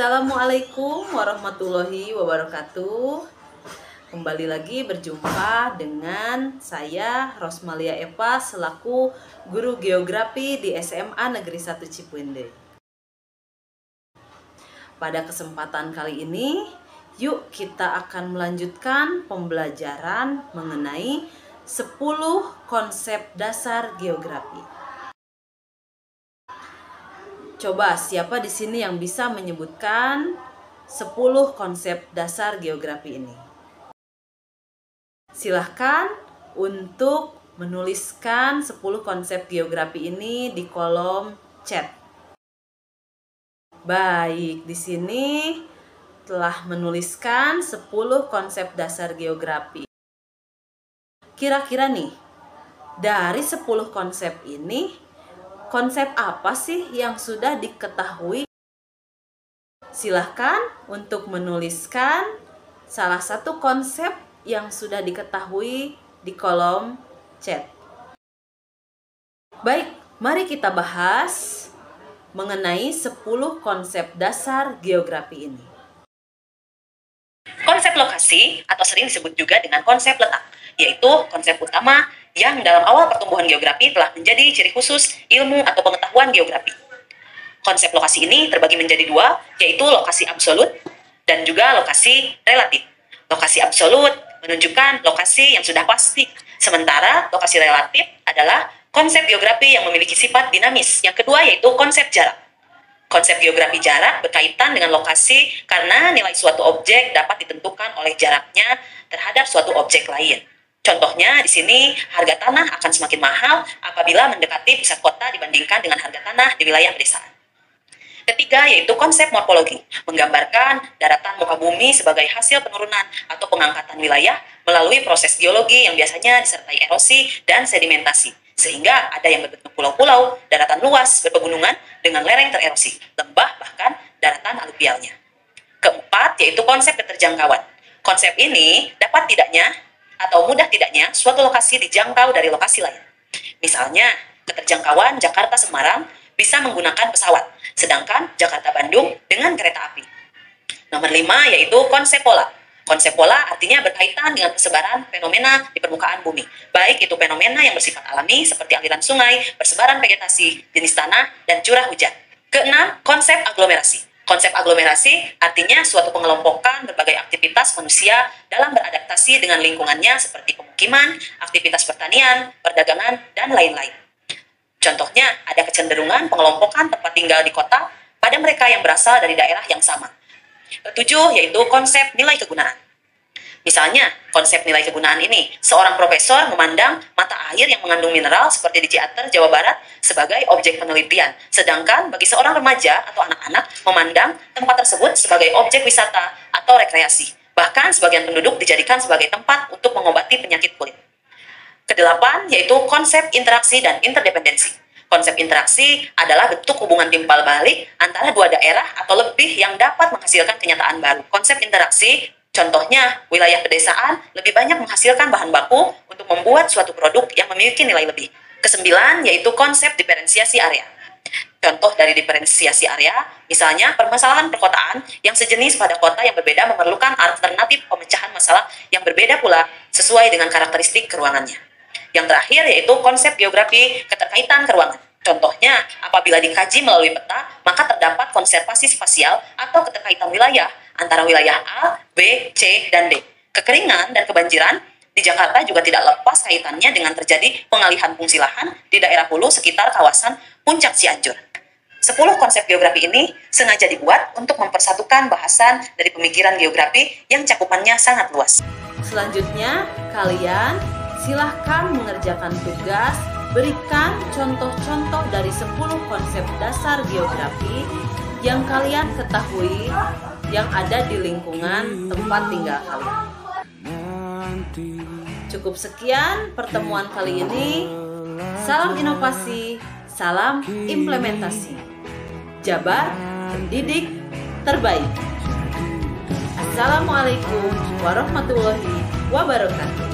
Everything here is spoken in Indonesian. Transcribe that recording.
Assalamualaikum warahmatullahi wabarakatuh. Kembali lagi berjumpa dengan saya Rosmalia Eva selaku guru geografi di SMA Negeri 1 Cipuende. Pada kesempatan kali ini, yuk kita akan melanjutkan pembelajaran mengenai 10 konsep dasar geografi. Coba siapa di sini yang bisa menyebutkan 10 konsep dasar geografi ini? Silahkan untuk menuliskan 10 konsep geografi ini di kolom chat. Baik, di sini telah menuliskan 10 konsep dasar geografi. Kira-kira nih, dari 10 konsep ini, konsep apa sih yang sudah diketahui? Silahkan untuk menuliskan salah satu konsep yang sudah diketahui di kolom chat. Baik, mari kita bahas mengenai 10 konsep dasar geografi ini. Konsep lokasi atau sering disebut juga dengan konsep letak, yaitu konsep utama yang dalam awal pertumbuhan geografi telah menjadi ciri khusus ilmu atau pengetahuan geografi. Konsep lokasi ini terbagi menjadi dua, yaitu lokasi absolut dan juga lokasi relatif. Lokasi absolut menunjukkan lokasi yang sudah pasti, sementara lokasi relatif adalah konsep geografi yang memiliki sifat dinamis. Yang kedua yaitu konsep jarak. Konsep geografi jarak berkaitan dengan lokasi karena nilai suatu objek dapat ditentukan oleh jaraknya terhadap suatu objek lain. Contohnya di sini harga tanah akan semakin mahal apabila mendekati pusat kota dibandingkan dengan harga tanah di wilayah pedesaan. Ketiga yaitu konsep morfologi, menggambarkan daratan muka bumi sebagai hasil penurunan atau pengangkatan wilayah melalui proses geologi yang biasanya disertai erosi dan sedimentasi. Sehingga ada yang berbentuk pulau-pulau, daratan luas, berpegunungan dengan lereng tererosi, lembah bahkan daratan aluvialnya. Keempat yaitu konsep keterjangkauan. Konsep ini dapat tidaknya atau mudah tidaknya suatu lokasi dijangkau dari lokasi lain. Misalnya, keterjangkauan Jakarta-Semarang bisa menggunakan pesawat, sedangkan Jakarta-Bandung dengan kereta api. Nomor 5 yaitu konsep pola. Konsep pola artinya berkaitan dengan persebaran fenomena di permukaan bumi, baik itu fenomena yang bersifat alami seperti aliran sungai, persebaran vegetasi, jenis tanah, dan curah hujan. Keenam, konsep aglomerasi. Konsep aglomerasi artinya suatu pengelompokan berbagai aktivitas manusia dalam beradaptasi dengan lingkungannya seperti pemukiman, aktivitas pertanian, perdagangan, dan lain-lain. Contohnya, ada kecenderungan pengelompokan tempat tinggal di kota pada mereka yang berasal dari daerah yang sama. Ketujuh, yaitu konsep nilai kegunaan. Misalnya, konsep nilai kegunaan ini, seorang profesor memandang mata air yang mengandung mineral seperti di Ciater, Jawa Barat sebagai objek penelitian. Sedangkan bagi seorang remaja atau anak-anak memandang tempat tersebut sebagai objek wisata atau rekreasi. Bahkan sebagian penduduk dijadikan sebagai tempat untuk mengobati penyakit kulit. Kedelapan, yaitu konsep interaksi dan interdependensi. Konsep interaksi adalah bentuk hubungan timbal balik antara dua daerah atau lebih yang dapat menghasilkan kenyataan baru. Konsep interaksi, contohnya wilayah pedesaan lebih banyak menghasilkan bahan baku untuk membuat suatu produk yang memiliki nilai lebih. Kesembilan, yaitu konsep diferensiasi area. Contoh dari diferensiasi area, misalnya permasalahan perkotaan yang sejenis pada kota yang berbeda memerlukan alternatif pemecahan masalah yang berbeda pula sesuai dengan karakteristik keruangannya. Yang terakhir yaitu konsep geografi keterkaitan keruangan. Contohnya, apabila dikaji melalui peta, maka terdapat konservasi spasial atau keterkaitan wilayah antara wilayah A, B, C, dan D. Kekeringan dan kebanjiran di Jakarta juga tidak lepas kaitannya dengan terjadi pengalihan fungsi lahan di daerah hulu sekitar kawasan Puncak Cianjur. 10 konsep geografi ini sengaja dibuat untuk mempersatukan bahasan dari pemikiran geografi yang cakupannya sangat luas. Selanjutnya, kalian silahkan mengerjakan tugas, berikan contoh-contoh dari 10 konsep dasar geografi yang kalian ketahui yang ada di lingkungan tempat tinggal kalian. Cukup sekian pertemuan kali ini. Salam inovasi, salam implementasi. Jabar pendidik terbaik. Assalamualaikum warahmatullahi wabarakatuh.